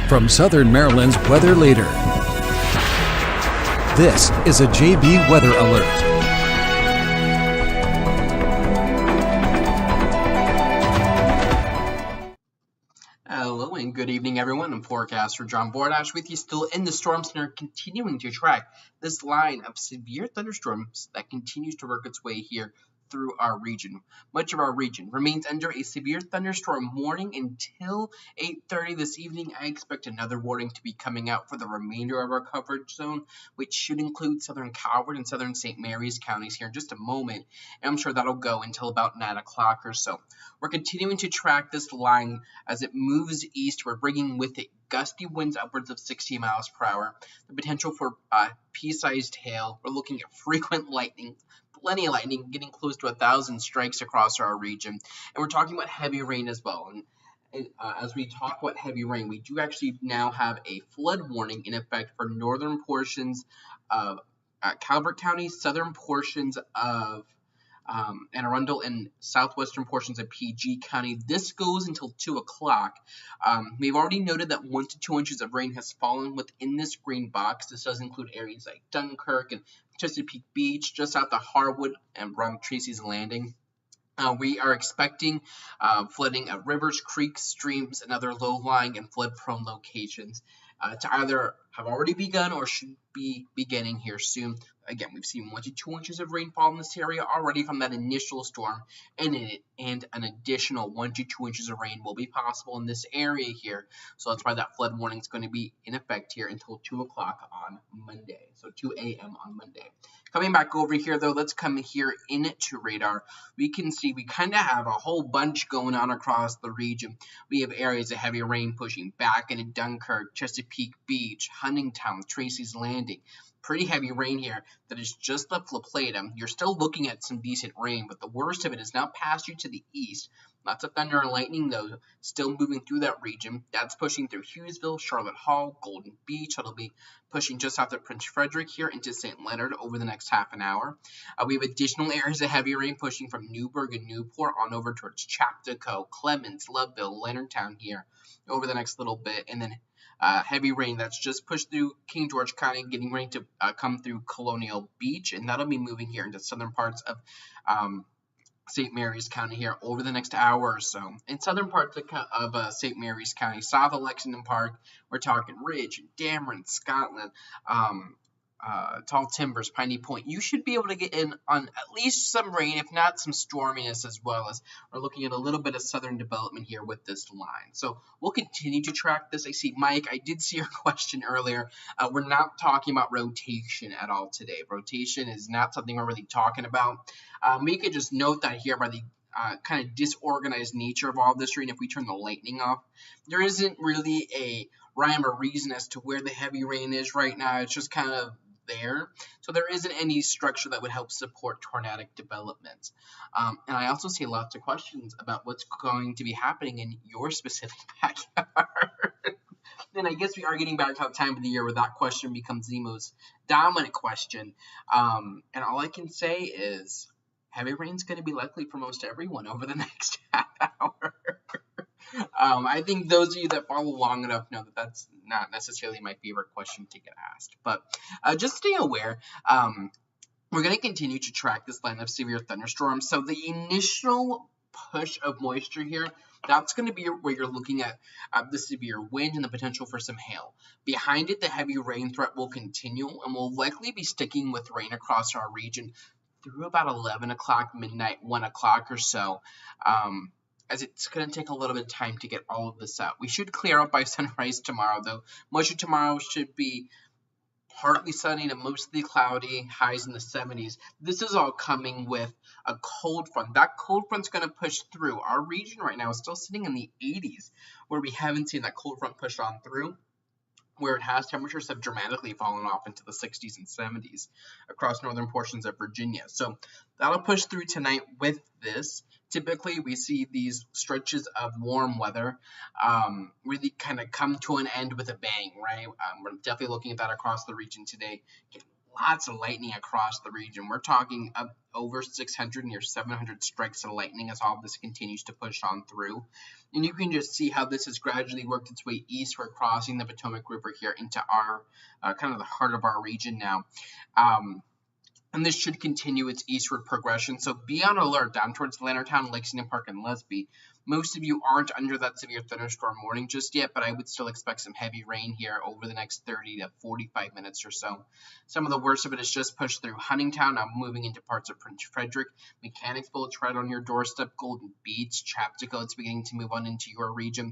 From Southern Maryland's weather leader, this is a JB Weather Alert. Hello and good evening, everyone. I'm Forecaster John Bordash with you, still in the storm center, continuing to track this line of severe thunderstorms that continues to work its way here through our region. Much of our region remains under a severe thunderstorm warning until 8:30 this evening. I expect another warning to be coming out for the remainder of our coverage zone, which should include southern Calvert and southern St. Mary's counties here in just a moment. And I'm sure that'll go until about 9 o'clock or so. We're continuing to track this line as it moves east. We're bringing with it gusty winds upwards of 60 miles per hour, the potential for pea-sized hail. We're looking at frequent lightning, plenty of lightning, getting close to 1,000 strikes across our region. And we're talking about heavy rain as well. And as we talk about heavy rain, we do actually now have a flood warning in effect for northern portions of Calvert County, southern portions of Anne Arundel, and southwestern portions of PG County. This goes until 2 o'clock. We've already noted that 1 to 2 inches of rain has fallen within this green box. This does include areas like Dunkirk and Chesapeake Beach, just south of Harwood and around Tracy's Landing. We are expecting flooding of rivers, creeks, streams, and other low-lying and flood-prone locations to either have already begun or should be beginning here soon. Again, we've seen 1 to 2 inches of rainfall in this area already from that initial storm, and an additional 1 to 2 inches of rain will be possible in this area here. So that's why that flood warning is going to be in effect here until 2 o'clock on Monday. So 2 a.m. on Monday. Coming back over here, though, let's come here into radar. We can see we kind of have a whole bunch going on across the region. We have areas of heavy rain pushing back into Dunkirk, Chesapeake Beach, Huntingtown, Tracy's Landing. Pretty heavy rain here that is just left La Plata. You're still looking at some decent rain, but the worst of it is now past you to the east. Lots of thunder and lightning, though, still moving through that region. That's pushing through Hughesville, Charlotte Hall, Golden Beach. That'll be pushing just after Prince Frederick here into St. Leonard over the next half an hour. We have additional areas of heavy rain pushing from Newburgh and Newport on over towards Chaptico, Clements, Loveville, Leonardtown here over the next little bit. And then heavy rain that's just pushed through King George County, getting ready to come through Colonial Beach, and that'll be moving here into southern parts of St. Mary's County here over the next hour or so. In southern parts of St. Mary's County, south of Lexington Park, we're talking Ridge, Dameron, Scotland, Tall Timbers, Piney Point. You should be able to get in on at least some rain, if not some storminess as well, as we're looking at a little bit of southern development here with this line. So we'll continue to track this. I see, Mike, I did see your question earlier. We're not talking about rotation at all today. Rotation is not something we're really talking about. We could just note that here by the kind of disorganized nature of all this rain. If we turn the lightning off, there isn't really a rhyme or reason as to where the heavy rain is right now. It's just kind of there. So there isn't any structure that would help support tornadic development. And I also see lots of questions about what's going to be happening in your specific backyard. And I guess we are getting back to that time of the year where that question becomes the most dominant question. And all I can say is heavy rain's going to be likely for most everyone over the next half hour. I think those of you that follow long enough know that that's not necessarily my favorite question to get asked. But just stay aware. We're going to continue to track this line of severe thunderstorms. So the initial push of moisture here, that's going to be where you're looking at the severe wind and the potential for some hail. Behind it, the heavy rain threat will continue and will likely be sticking with rain across our region through about 11 o'clock, midnight, 1 o'clock or so. As it's going to take a little bit of time to get all of this out. We should clear up by sunrise tomorrow, though. Most of tomorrow should be partly sunny to mostly cloudy, highs in the 70s. This is all coming with a cold front. That cold front's going to push through. Our region right now is still sitting in the 80s, where we haven't seen that cold front push on through. Where it has, temperatures have dramatically fallen off into the 60s and 70s across northern portions of Virginia. So that'll push through tonight with this. Typically, we see these stretches of warm weather really kind of come to an end with a bang, right? We're definitely looking at that across the region today. lots of lightning across the region. We're talking up over 600, near 700 strikes of lightning as all this continues to push on through. And you can just see how this has gradually worked its way eastward, crossing the Potomac River here into our kind of the heart of our region now. And this should continue its eastward progression. So be on alert down towards Leonardtown, Lexington Park, and Lesby. Most of you aren't under that severe thunderstorm warning just yet, but I would still expect some heavy rain here over the next 30 to 45 minutes or so. Some of the worst of it is just pushed through Huntingtown, now moving into parts of Prince Frederick. Mechanicsville, it's right on your doorstep. Golden Beach, Chaptico, it's beginning to move on into your region.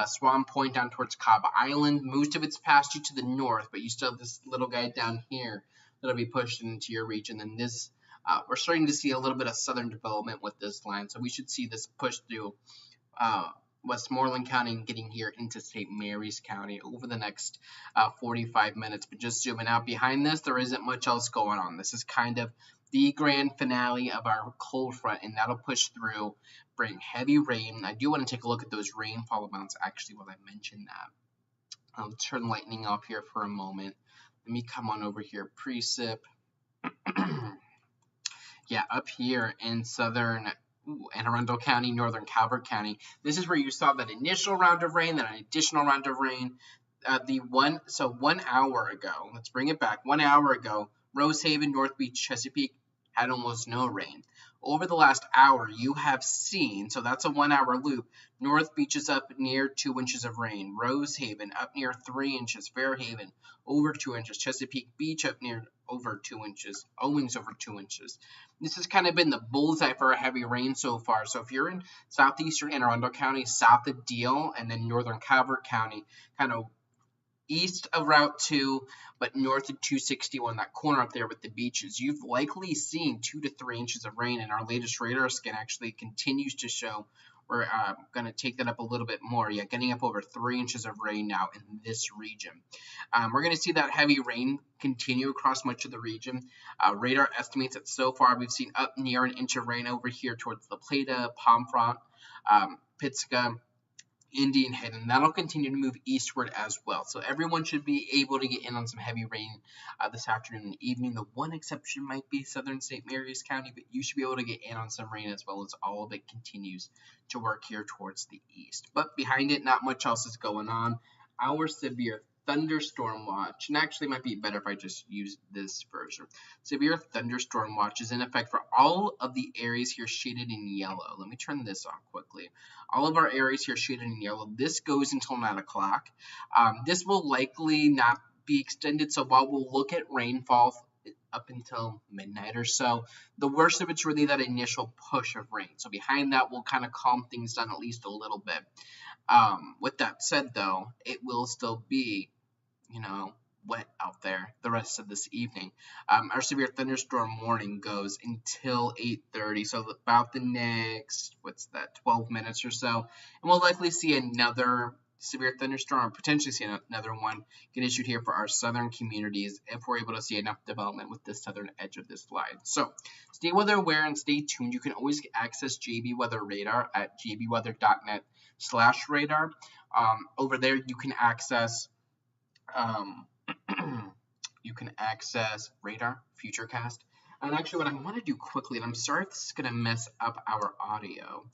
Swan Point down towards Cobb Island. Most of it's past you to the north, but you still have this little guy down here that'll be pushed into your region. And this, we're starting to see a little bit of southern development with this line, so we should see this push through Westmoreland County and getting here into St. Mary's County over the next 45 minutes. But just zooming out behind this, there isn't much else going on. This is kind of the grand finale of our cold front, and that'll push through, bring heavy rain. I do want to take a look at those rainfall amounts actually while I mention that. I'll turn lightning off here for a moment. Let me come on over here, precip. Yeah, up here in southern Anne Arundel County, northern Calvert County. This is where you saw that initial round of rain, then an additional round of rain. 1 hour ago, let's bring it back. 1 hour ago, Rosehaven, North Beach, Chesapeake had almost no rain. Over the last hour, you have seen, so that's a 1 hour loop, North Beach is up near 2 inches of rain. Rosehaven up near 3 inches. Fairhaven over 2 inches. Chesapeake Beach up near over 2 inches. Owings over 2 inches. This has kind of been the bullseye for a heavy rain so far. So if you're in southeastern Anne Arundel County, south of Deal, and then northern Calvert County, kind of east of Route 2, but north of 261, that corner up there with the beaches, you've likely seen 2 to 3 inches of rain, and our latest radar scan actually continues to show we're going to take that up a little bit more. Yeah, getting up over 3 inches of rain now in this region. We're going to see that heavy rain continue across much of the region. Radar estimates that so far we've seen up near an inch of rain over here towards La Plata, Pomfret, Pittsburgh, Indian Head, and that'll continue to move eastward as well. So everyone should be able to get in on some heavy rain this afternoon and evening. The one exception might be southern St. Mary's County, but you should be able to get in on some rain as well as all of it continues to work here towards the east. But behind it, not much else is going on. Our severe thunderstorm watch, and actually might be better if I just use this version. Severe thunderstorm watch is in effect for all of the areas here shaded in yellow. Let me turn this off quickly. All of our areas here shaded in yellow. This goes until 9 o'clock. This will likely not be extended, so while we'll look at rainfall up until midnight or so, the worst of it's really that initial push of rain. So behind that, we'll kind of calm things down at least a little bit. With that said, though, it will still be wet out there the rest of this evening. Our severe thunderstorm warning goes until 8:30, so about the next 12 minutes or so, and we'll likely see another severe thunderstorm, or potentially see another one get issued here for our southern communities if we're able to see enough development with the southern edge of this line. So stay weather aware and stay tuned. You can always access JB Weather Radar at jbweather.net/radar. Over there you can access radar, futurecast, and actually what I want to do quickly, and I'm sorry if this is going to mess up our audio,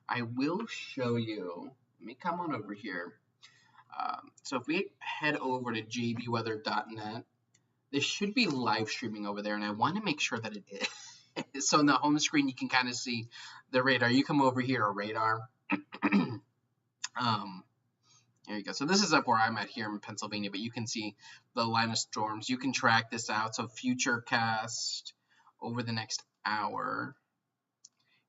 I will show you. Let me come on over here. So if we head over to jbweather.net, this should be live streaming over there, and I want to make sure that it is. So on the home screen you can kind of see the radar. You come over here to radar. There you go. So this is up where I'm at here in Pennsylvania, but you can see the line of storms. You can track this out. So futurecast over the next hour.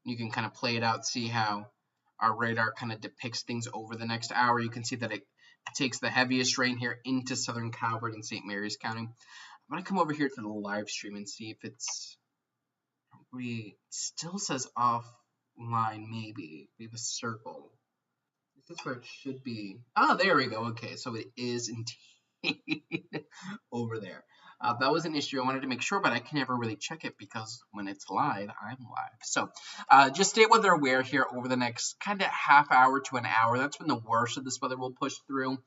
You can kind of play it out, see how our radar kind of depicts things over the next hour. You can see that it takes the heaviest rain here into southern Calvert and St. Mary's County. I'm going to come over here to the live stream and see if it still says offline, maybe. We have a circle. This is where it should be. Oh, there we go. Okay, so it is indeed over there. That was an issue I wanted to make sure, but I can never really check it because when it's live, I'm live. So just stay weather aware here over the next kind of half hour to an hour. That's when the worst of this weather will push through.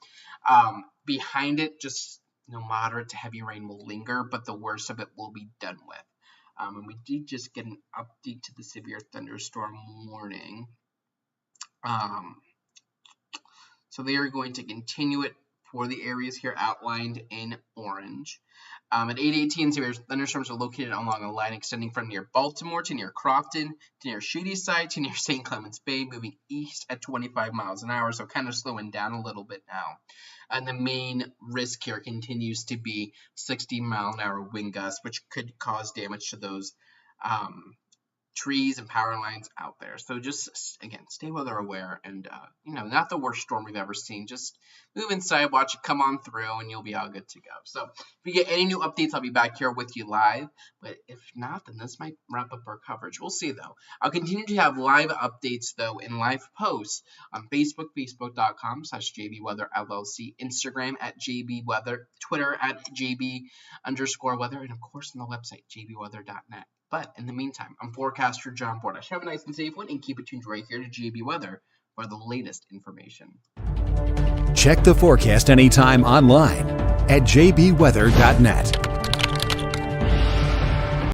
Behind it, just moderate to heavy rain will linger, but the worst of it will be done with. And we did just get an update to the severe thunderstorm warning. So they are going to continue it for the areas here outlined in orange. At 8:18, severe thunderstorms are located along a line extending from near Baltimore to near Crofton to near Shadyside to near St. Clements Bay, moving east at 25 miles an hour, so kind of slowing down a little bit now. And the main risk here continues to be 60-mile-an-hour wind gusts, which could cause damage to those trees and power lines out there. So just, again, stay weather aware and, not the worst storm we've ever seen. Just move inside, watch it come on through, and you'll be all good to go. So if we get any new updates, I'll be back here with you live. But if not, then this might wrap up our coverage. We'll see, though. I'll continue to have live updates, though, and live posts on Facebook, facebook.com/JBWeatherLLC, Instagram @JBWeather, Twitter @JB_weather, and, of course, on the website, jbweather.net. But in the meantime, I'm Forecaster John Bordash. Have a nice and safe one, and keep it tuned right here to JB Weather for the latest information. Check the forecast anytime online at jbweather.net.